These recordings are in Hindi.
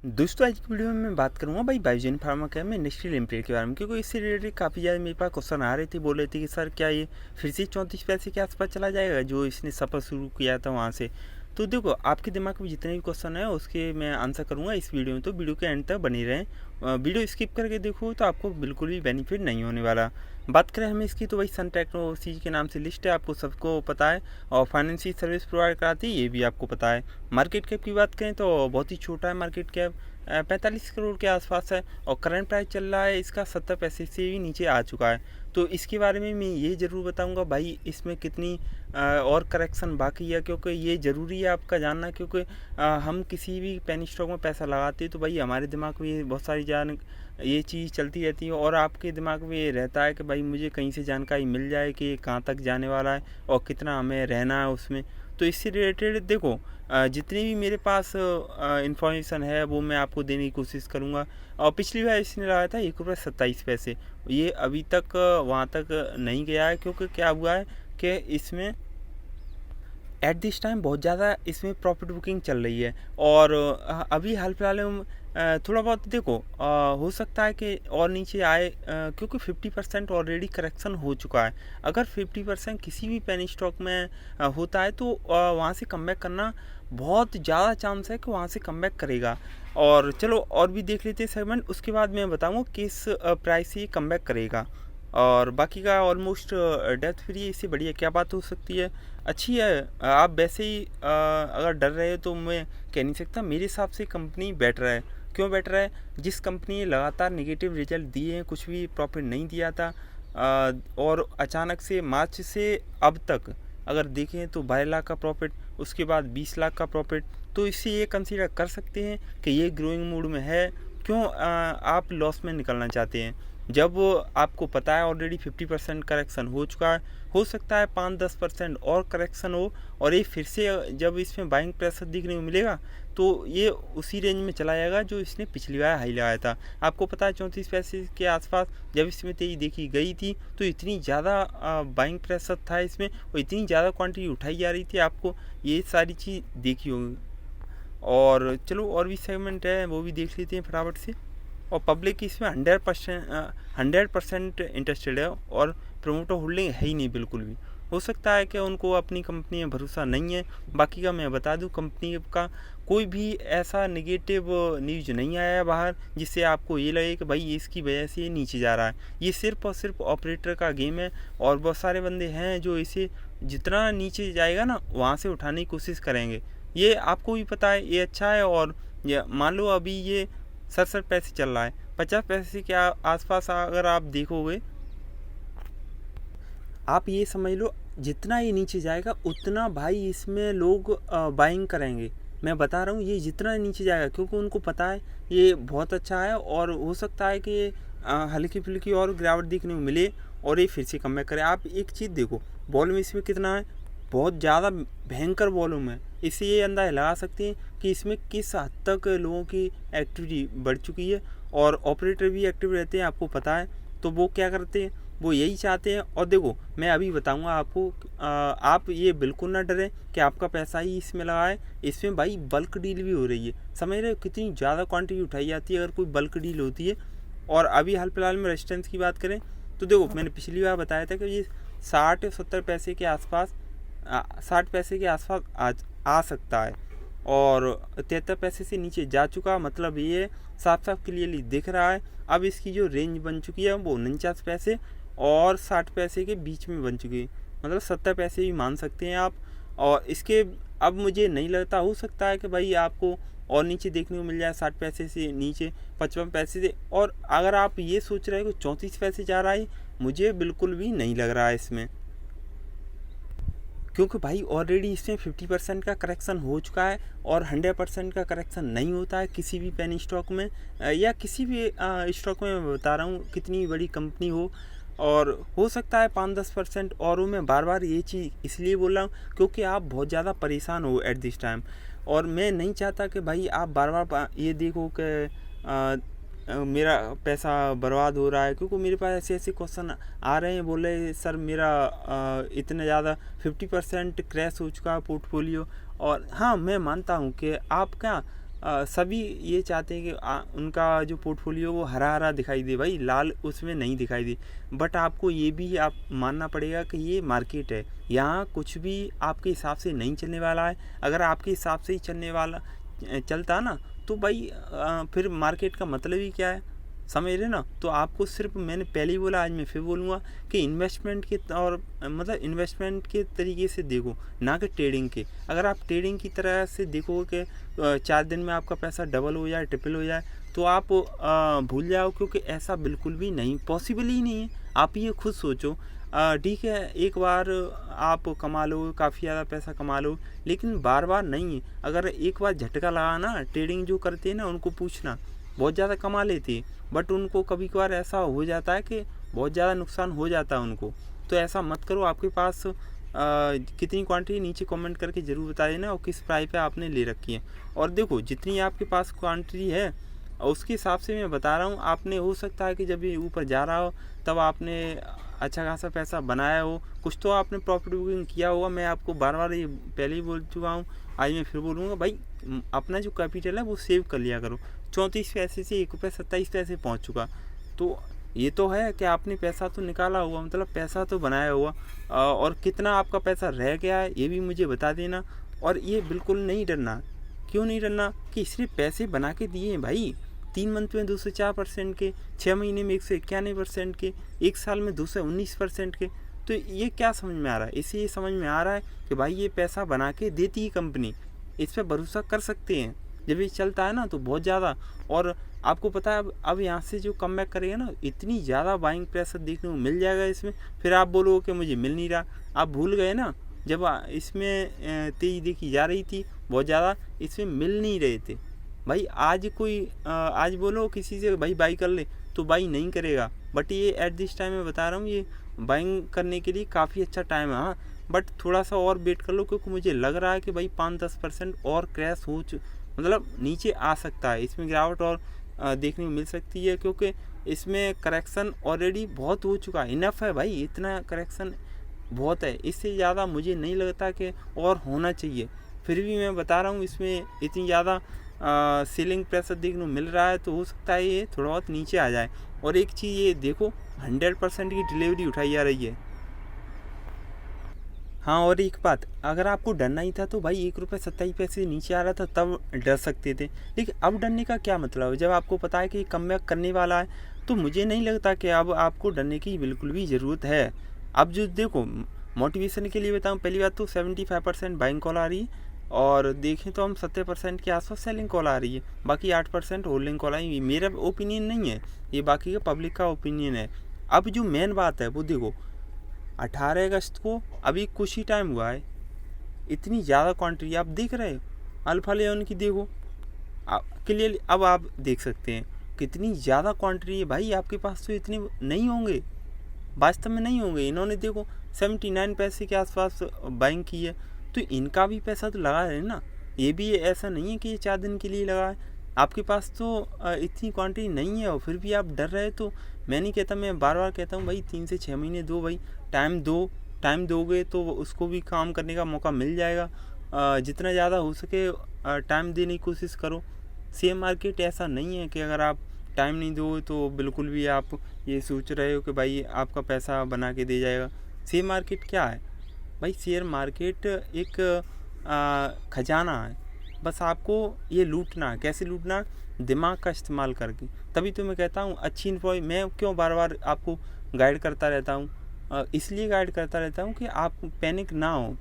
दोस्तों आज की वीडियो में मैं बात करूंगा भाई बायोजेन फार्मा केयर में इंडस्ट्रियल लिमिटेड के बारे में, क्योंकि इससे रिलेटेड काफ़ी ज़्यादा मेरे पास क्वेश्चन आ रहे थे। बोल रहे थे कि सर क्या ये फिर से 34 पैसे के आसपास चला जाएगा जो इसने सफ़र शुरू किया था वहाँ से। तो देखो, आपके दिमाग में जितने भी क्वेश्चन है उसके मैं आंसर करूँगा इस वीडियो में, तो वीडियो के एंड तक बने रहें। वीडियो स्किप करके देखो तो आपको बिल्कुल भी बेनिफिट नहीं होने वाला। बात करें हमें इसकी, तो भाई सन टेक्नोलॉजी के नाम से लिस्ट है, आपको सबको पता है, और फाइनेंशियल सर्विस प्रोवाइड कराती है ये भी आपको पता है। मार्केट कैप की बात करें तो बहुत ही छोटा है मार्केट कैप, 45 करोड़ के आसपास है, और करंट प्राइस चल रहा है इसका 70 पैसे से भी नीचे आ चुका है। तो इसके बारे में मैं ये ज़रूर बताऊंगा भाई इसमें कितनी और करेक्शन बाकी है, क्योंकि ये ज़रूरी है आपका जानना, क्योंकि हम किसी भी पेनी स्टॉक में पैसा लगाते हैं तो भाई हमारे दिमाग में ये बहुत सारी ये चीज़ चलती रहती है, और आपके दिमाग में ये रहता है कि भाई मुझे कहीं से जानकारी मिल जाए कि कहाँ तक जाने वाला है और कितना हमें रहना है उसमें। तो इससे रिलेटेड देखो, जितनी भी मेरे पास इंफॉर्मेशन है वो मैं आपको देने की कोशिश करूँगा। और पिछली बार इसने लगाया था ₹1.27, ये अभी तक वहाँ तक नहीं गया है, क्योंकि क्या हुआ है कि इसमें एट दिस टाइम बहुत ज़्यादा इसमें प्रॉफिट बुकिंग चल रही है। और अभी हाल फिलहाल में थोड़ा बहुत देखो, हो सकता है कि और नीचे आए, क्योंकि 50% ऑलरेडी करेक्शन हो चुका है। अगर 50% किसी भी पेनी स्टॉक में होता है तो वहाँ से कमबैक करना बहुत ज़्यादा चांस है कि वहाँ से कमबैक करेगा। और चलो और भी देख लेते हैं सेगमेंट, उसके बाद मैं बताऊँगा किस प्राइस से ये कमबैक करेगा। और बाकी का ऑलमोस्ट डेप्थ फ्री है, इससे बढ़िया क्या बात हो सकती है। अच्छी है। आप वैसे ही अगर डर रहे हो तो मैं कह नहीं सकता, मेरे हिसाब से कंपनी बेटर है। क्यों बेटर है? जिस कंपनी ने लगातार नेगेटिव रिजल्ट दिए हैं, कुछ भी प्रॉफिट नहीं दिया था, और अचानक से मार्च से अब तक अगर देखें तो 22 लाख का प्रॉफिट, उसके बाद 20 लाख का प्रॉफिट, तो इससे ये कंसीडर कर सकते हैं कि ये ग्रोइंग मूड में है। क्यों आप लॉस में निकलना चाहते हैं जब आपको पता है ऑलरेडी 50% करेक्शन हो चुका है, हो सकता है 5-10% और करेक्शन हो, और ये फिर से जब इसमें बाइंग प्रेशर देखने को मिलेगा तो ये उसी रेंज में चला जाएगा जो इसने पिछली बार हाई लगाया था। आपको पता है 34 पैसे के आसपास जब इसमें तेजी देखी गई थी तो इतनी ज़्यादा बाइंग प्रेशर था इसमें, और इतनी ज़्यादा क्वांटिटी उठाई जा रही थी, आपको ये सारी चीज़ देखी होगी। और चलो और भी सेगमेंट है वो भी देख लेते हैं फटाफट से। और पब्लिक इसमें 100% इंटरेस्टेड है, और प्रोमोटर होल्डिंग है ही नहीं बिल्कुल भी। हो सकता है कि उनको अपनी कंपनी में भरोसा नहीं है। बाकी का मैं बता दूं, कंपनी का कोई भी ऐसा नेगेटिव न्यूज़ नहीं आया है बाहर जिससे आपको ये लगे कि भाई इसकी वजह से ये नीचे जा रहा है। ये सिर्फ और सिर्फ ऑपरेटर का गेम है, और बहुत सारे बंदे हैं जो इसे जितना नीचे जाएगा ना वहाँ से उठाने की कोशिश करेंगे। ये आपको भी पता है, ये अच्छा है। और ये मान लो अभी ये 67 पैसे चल रहा है, 50 पैसे के आसपास अगर आप देखोगे, आप ये समझ लो जितना ये नीचे जाएगा उतना भाई इसमें लोग बाइंग करेंगे। मैं बता रहा हूँ ये जितना नीचे जाएगा, क्योंकि उनको पता है ये बहुत अच्छा है, और हो सकता है कि हल्की फुल्की और गिरावट देखने को मिले और ये फिर से कमबैक करे। आप एक चीज़ देखो, वॉल्यूम इसमें कितना है, बहुत ज़्यादा भयंकर वॉल्यूम है। इससे ये अंदाज़ा लगा सकते हैं कि इसमें किस हद तक लोगों की एक्टिविटी बढ़ चुकी है, और ऑपरेटर भी एक्टिव रहते हैं, आपको पता है। तो वो क्या करते हैं, वो यही चाहते हैं। और देखो मैं अभी बताऊंगा आपको, आप ये बिल्कुल ना डरें कि आपका पैसा ही इसमें लगा है। इसमें भाई बल्क डील भी हो रही है, समझ रहे हो कितनी ज़्यादा क्वांटिटी उठाई जाती है अगर कोई बल्क डील होती है। और अभी हाल फिलहाल में रेजिस्टेंस की बात करें तो देखो, मैंने पिछली बार बताया था कि ये 60-70 पैसे के आसपास, 60 पैसे के आसपास आ सकता है, और 73 पैसे से नीचे जा चुका, मतलब ये साफ साफ क्लियरली दिख रहा है। अब इसकी जो रेंज बन चुकी है वो 49 पैसे और 60 पैसे के बीच में बन चुकी है, मतलब 70 पैसे भी मान सकते हैं आप। और इसके अब मुझे नहीं लगता, हो सकता है कि भाई आपको और नीचे देखने को मिल जाए 60 पैसे से नीचे 55 पैसे से। और अगर आप ये सोच रहे हो कि 34 पैसे जा रहा है, मुझे बिल्कुल भी नहीं लग रहा है इसमें, क्योंकि भाई ऑलरेडी इसमें 50% का करेक्शन हो चुका है, और 100% का करेक्शन नहीं होता है किसी भी पेनी स्टॉक में, या किसी भी स्टॉक में। मैं बता रहा हूँ कितनी बड़ी कंपनी हो, और हो सकता है 5-10% और मैं बार बार ये चीज़ इसलिए बोल रहा हूँ क्योंकि आप बहुत ज़्यादा परेशान हो एट दिस टाइम, और मैं नहीं चाहता कि भाई आप बार बार ये देखो कि मेरा पैसा बर्बाद हो रहा है। क्योंकि मेरे पास ऐसे ऐसे क्वेश्चन आ रहे हैं, बोले सर मेरा इतना ज़्यादा 50% क्रैश हो चुका है पोर्टफोलियो। और हाँ, मैं मानता हूँ कि आप क्या सभी ये चाहते हैं कि उनका जो पोर्टफोलियो वो हरा हरा दिखाई दे, भाई लाल उसमें नहीं दिखाई दे। बट आपको ये भी आप मानना पड़ेगा कि ये मार्केट है, यहाँ कुछ भी आपके हिसाब से नहीं चलने वाला है। अगर आपके हिसाब से ही चलने वाला चलता ना तो भाई फिर मार्केट का मतलब ही क्या है, समझ रहे ना। तो आपको सिर्फ, मैंने पहले ही बोला, आज मैं फिर बोलूँगा कि इन्वेस्टमेंट के तौर मतलब इन्वेस्टमेंट के तरीके से देखो, ना कि ट्रेडिंग के। अगर आप ट्रेडिंग की तरह से देखोगे कि 4 दिन में आपका पैसा डबल हो जाए, ट्रिपल हो जाए, तो आप भूल जाओ, क्योंकि ऐसा बिल्कुल भी नहीं, पॉसिबल ही नहीं है। आप ये खुद सोचो, ठीक है एक बार आप कमा लो, काफ़ी ज़्यादा पैसा कमा लो, लेकिन बार बार नहीं है। अगर एक बार झटका लगा ना, ट्रेडिंग जो करते हैं ना उनको पूछना, बहुत ज़्यादा कमा लेते हैं, बट उनको कभी कभार ऐसा हो जाता है कि बहुत ज़्यादा नुकसान हो जाता है उनको। तो ऐसा मत करो। आपके पास कितनी क्वांटिटी नीचे कमेंट करके ज़रूर बता देना, और किस प्राइस पे आपने ले रखी है। और देखो जितनी आपके पास क्वांटिटी है उसके हिसाब से मैं बता रहा हूँ। आपने, हो सकता है कि जब ये ऊपर जा रहा हो तब आपने अच्छा खासा पैसा बनाया हो, कुछ तो आपने प्रॉफिट बुकिंग किया होगा। मैं आपको बार बार ये पहले ही बोल चुका हूँ, आज मैं फिर बोलूँगा, भाई अपना जो कैपिटल है वो सेव कर लिया करो। 34 पैसे से 1 रुपये 27 पैसे पहुँच चुका, तो ये तो है कि आपने पैसा तो निकाला हुआ, मतलब पैसा तो बनाया हुआ। और कितना आपका पैसा रह गया है ये भी मुझे बता देना। और ये बिल्कुल नहीं डरना। क्यों नहीं डरना कि सिर्फ पैसे बना के दिए हैं भाई। 3 मंथ में 204% के, 6 महीने में 191% के, 1 साल में 219% के। तो ये क्या समझ में आ रहा है? इससे ये समझ में आ रहा है कि भाई ये पैसा बना के देती है कंपनी, इस पर भरोसा कर सकते हैं। जब ये चलता है ना तो बहुत ज़्यादा। और आपको पता है अब यहाँ से जो कम बैक करेगा ना, इतनी ज़्यादा बाइंग प्रेशर देखने को मिल जाएगा इसमें। फिर आप बोलोगे कि मुझे मिल नहीं रहा। आप भूल गए ना, जब इसमें तेज़ी देखी जा रही थी बहुत ज़्यादा, इसमें मिल नहीं रहे थे भाई। आज कोई आज बोलो किसी से भाई बाई कर ले तो बाई नहीं करेगा। बट ये एट दिस टाइम मैं बता रहा हूँ, ये बाइंग करने के लिए काफ़ी अच्छा टाइम है। हाँ, बट थोड़ा सा और वेट कर लो, क्योंकि मुझे लग रहा है कि भाई 5-10% और क्रैश हो मतलब नीचे आ सकता है। इसमें गिरावट और देखने को मिल सकती है, क्योंकि इसमें करेक्शन ऑलरेडी बहुत हो चुका है। इनफ है भाई, इतना करेक्शन बहुत है। इससे ज़्यादा मुझे नहीं लगता कि और होना चाहिए। फिर भी मैं बता रहा हूँ, इसमें इतनी ज़्यादा सेलिंग प्रेशर देखने को मिल रहा है, तो हो सकता है ये थोड़ा बहुत नीचे आ जाए। और एक चीज़ ये देखो, 100% की डिलीवरी उठाई जा रही है। हाँ, और एक बात, अगर आपको डरना ही था तो भाई 1 रुपये 27 पैसे नीचे आ रहा था तब डर सकते थे। लेकिन अब डरने का क्या मतलब है? जब आपको पता है कि कम बैक करने वाला है, तो मुझे नहीं लगता कि अब आपको डरने की बिल्कुल भी ज़रूरत है। अब जो देखो, मोटिवेशन के लिए बताऊँ, पहली बात तो 75% बाइंग कॉल आ रही है, और देखें तो हम 70% के आसपास सेलिंग कॉल आ रही है। बाकी 8% होल्डिंग कॉल आई। मेरा ओपिनियन नहीं है ये, बाकी का पब्लिक का ओपिनियन है। अब जो मेन बात है वो देखो, 18 अगस्त को अभी कुछ ही टाइम हुआ है, इतनी ज़्यादा क्वांटिटी आप देख रहे हो अल्फा लेवन की। देखो क्लियरली अब आप देख सकते हैं कितनी ज़्यादा क्वांटिटी है भाई। आपके पास तो इतने नहीं होंगे, वास्तव में नहीं होंगे। इन्होंने देखो 79 पैसे के आसपास बाइंग की है, तो इनका भी पैसा तो लगा है ना। ये भी ऐसा नहीं है कि ये 4 दिन के लिए लगा है। आपके पास तो इतनी क्वांटिटी नहीं है, और फिर भी आप डर रहे। तो मैं नहीं कहता, मैं बार बार कहता हूँ भाई 3 से 6 महीने दो भाई, टाइम दोगे तो उसको भी काम करने का मौका मिल जाएगा। जितना ज़्यादा हो सके टाइम देने की कोशिश करो। शेयर मार्केट ऐसा नहीं है कि अगर आप टाइम नहीं दोगे तो बिल्कुल भी आप ये सोच रहे हो कि भाई आपका पैसा बना के दे जाएगा। शेयर मार्केट क्या है भाई? शेयर मार्केट एक खजाना है। बस आपको ये लूटना है। कैसे लूटना है? दिमाग का इस्तेमाल करके। तभी तो मैं कहता हूँ अच्छी इन्फॉर्मेशन, मैं क्यों बार बार आपको गाइड करता रहता हूँ, इसलिए गाइड करता रहता हूँ कि आप पैनिक ना हो।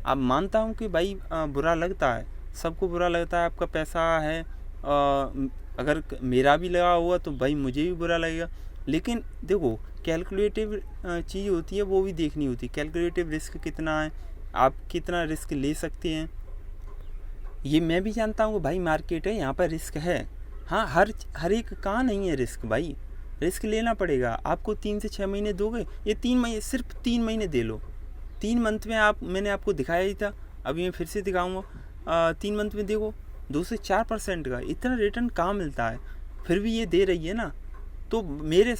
अब मानता हूँ कि भाई बुरा लगता है, सबको बुरा लगता है। आपका पैसा है, अगर मेरा भी लगा हुआ तो भाई मुझे भी बुरा लगेगा। लेकिन देखो, कैलकुलेटिव चीज़ होती है, वो भी देखनी होती है। कैलकुलेटिव रिस्क कितना है, आप कितना रिस्क ले सकते हैं। ये मैं भी जानता हूँ कि भाई मार्केट है, यहाँ पर रिस्क है। हाँ, हर एक कहाँ नहीं है रिस्क भाई, रिस्क लेना पड़ेगा आपको। 3 से 6 महीने दोगे, ये 3 महीने, सिर्फ 3 महीने दे लो। 3 मंथ में मैंने आपको दिखाया ही था, अभी मैं फिर से दिखाऊंगा। 3 मंथ में देखो 2 से 4% का इतना रिटर्न कहाँ मिलता है, फिर भी ये दे रही है ना। तो मेरे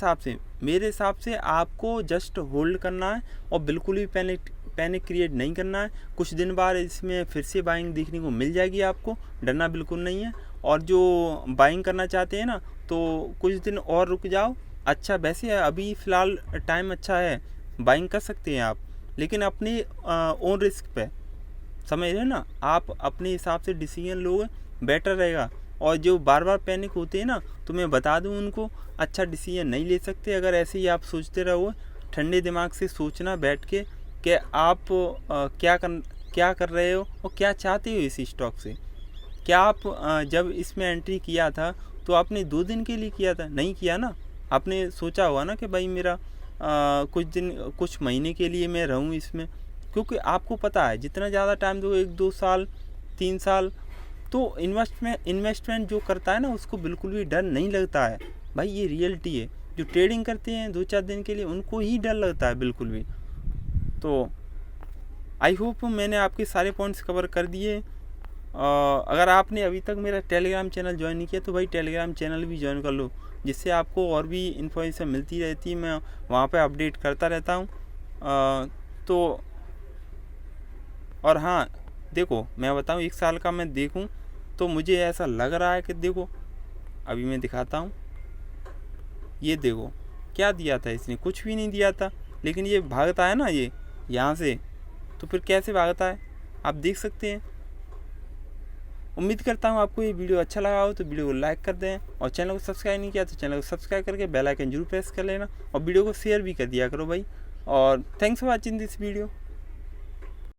हिसाब से आपको जस्ट होल्ड करना है, और बिल्कुल भी पैनिक क्रिएट नहीं करना है। कुछ दिन बाद इसमें फिर से बाइंग देखने को मिल जाएगी, आपको डरना बिल्कुल नहीं है। और जो बाइंग करना चाहते हैं ना तो कुछ दिन और रुक जाओ। अच्छा वैसे अभी फ़िलहाल टाइम अच्छा है, बाइंग कर सकते हैं आप, लेकिन अपनी ओन रिस्क पे, समझ रहे ना, आप अपने हिसाब से डिसीजन लोगे बेटर रहेगा। और जो बार बार पैनिक होते हैं ना, तो मैं बता दूं उनको अच्छा डिसीजन नहीं ले सकते अगर ऐसे ही आप सोचते रहो। ठंडे दिमाग से सोचना बैठ के कि आप क्या कर रहे हो और क्या चाहते हो इस स्टॉक से। क्या आप जब इसमें एंट्री किया था तो आपने 2 दिन के लिए किया था? नहीं किया ना। आपने सोचा होगा ना कि भाई मेरा कुछ दिन कुछ महीने के लिए मैं रहूँ इसमें, क्योंकि आपको पता है जितना ज़्यादा टाइम दो, 1-2 साल 3 साल, तो इन्वेस्टमेंट जो करता है ना उसको बिल्कुल भी डर नहीं लगता है भाई, ये रियलिटी है। जो ट्रेडिंग करते हैं 2-4 दिन के लिए उनको ही डर लगता है बिल्कुल भी। तो आई होप मैंने आपके सारे पॉइंट्स कवर कर दिए। अगर आपने अभी तक मेरा टेलीग्राम चैनल ज्वाइन नहीं किया तो भाई टेलीग्राम चैनल भी ज्वाइन कर लो, जिससे आपको और भी इन्फॉर्मेशन मिलती रहती है। मैं वहाँ पे अपडेट करता रहता हूँ। तो और हाँ देखो, मैं बताऊँ 1 साल का मैं देखूँ तो मुझे ऐसा लग रहा है कि देखो अभी मैं दिखाता हूँ, ये देखो क्या दिया था इसने, कुछ भी नहीं दिया था, लेकिन ये भागता है ना ये यहाँ से, तो फिर कैसे भागता है आप देख सकते हैं। उम्मीद करता हूँ आपको ये वीडियो अच्छा लगा हो तो वीडियो को लाइक कर दें, और चैनल को सब्सक्राइब नहीं किया तो चैनल को सब्सक्राइब करके बेल आइकन जरूर प्रेस कर लेना, और वीडियो को शेयर भी कर दिया करो भाई। और thanks for watching this video.